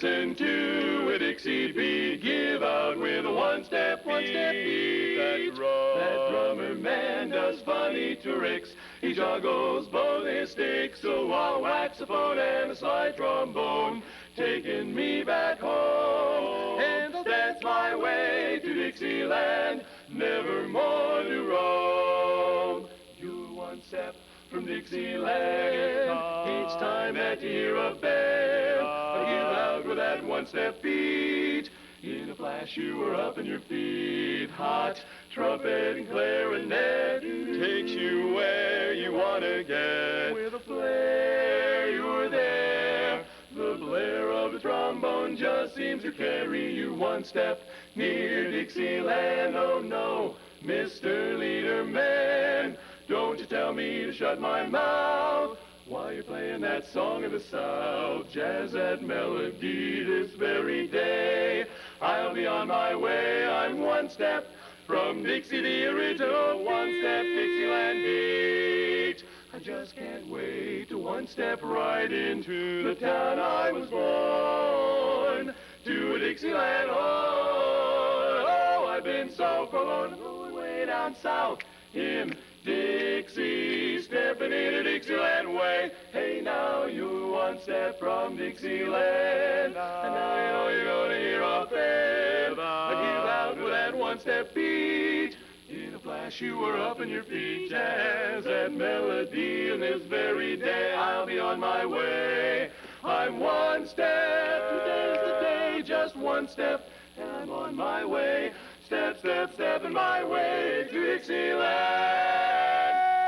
listen to a Dixie beat. Give out with a one-step beat. That drummer man does funny tricks. He juggles both his sticks, a wah waxophone and a slide trombone, taking me back home. And that's my way to Dixieland, never more to roam. You're one step from Dixieland, each time that you hear a band, give out with that one-step beat. In a flash you were up on your feet. Hot trumpet and clarinet takes you where you want to get. With a flare you're there. The blare of the trombone just seems to carry you one step near Dixieland. Oh no, Mr. Leaderman, don't you tell me to shut my mouth while you're playing that song of the South. Jazz that melody this very day. I'll be on my way. I'm one step from Dixie, the original one-step Dixieland beat. I just can't wait to one step right into the town I was born, to a Dixieland. Oh, I've been so forlorn, going way down south in Dixie, stepping in a Dixieland way. Hey, now you're one step from Dixieland, and now you know you're gonna hear a band. I give out with that one-step beat. In a flash you were up on your feet. Jazz that melody, and this very day I'll be on my way. I'm one step, today's the day, just one step, and I'm on my way. Step, step, step in my way to Dixieland.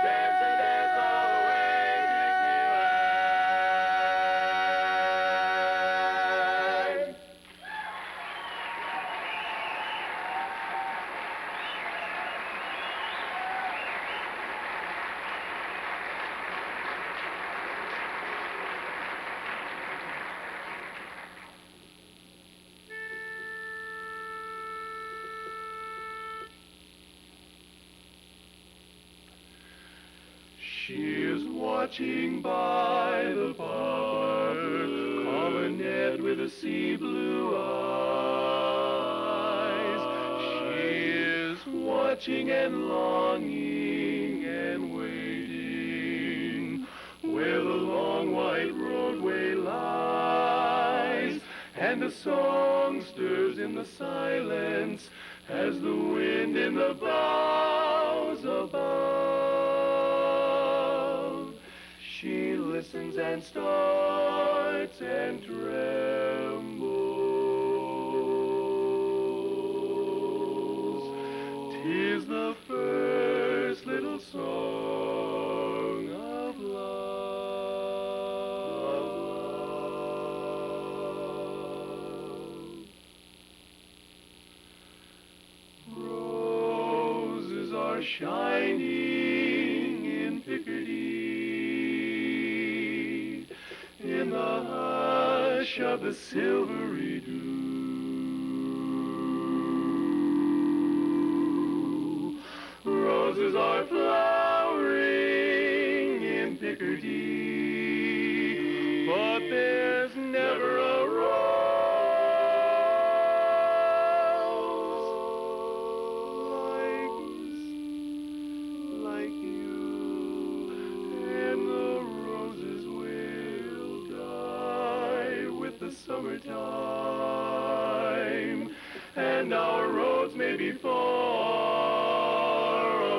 Dance and dance all the way to Dixieland. She is watching by the bar, Colonette with the sea blue eyes. She is watching and longing and waiting where the long white roadway lies, and the song stirs in the silence as the wind in the boughs above. She listens and starts and trembles. 'Tis the first little song of love. Roses are shining in Picardy, in the hush of the silvery dew. Roses are flowering in Picardy, but there's never a rose like you, and the roses will die with the summertime, and our roads may be far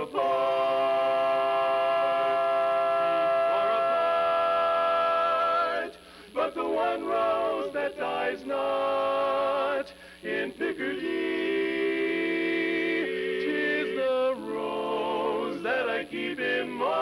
apart, but the one rose that dies not in Picardy, 'tis the rose that I keep in mind.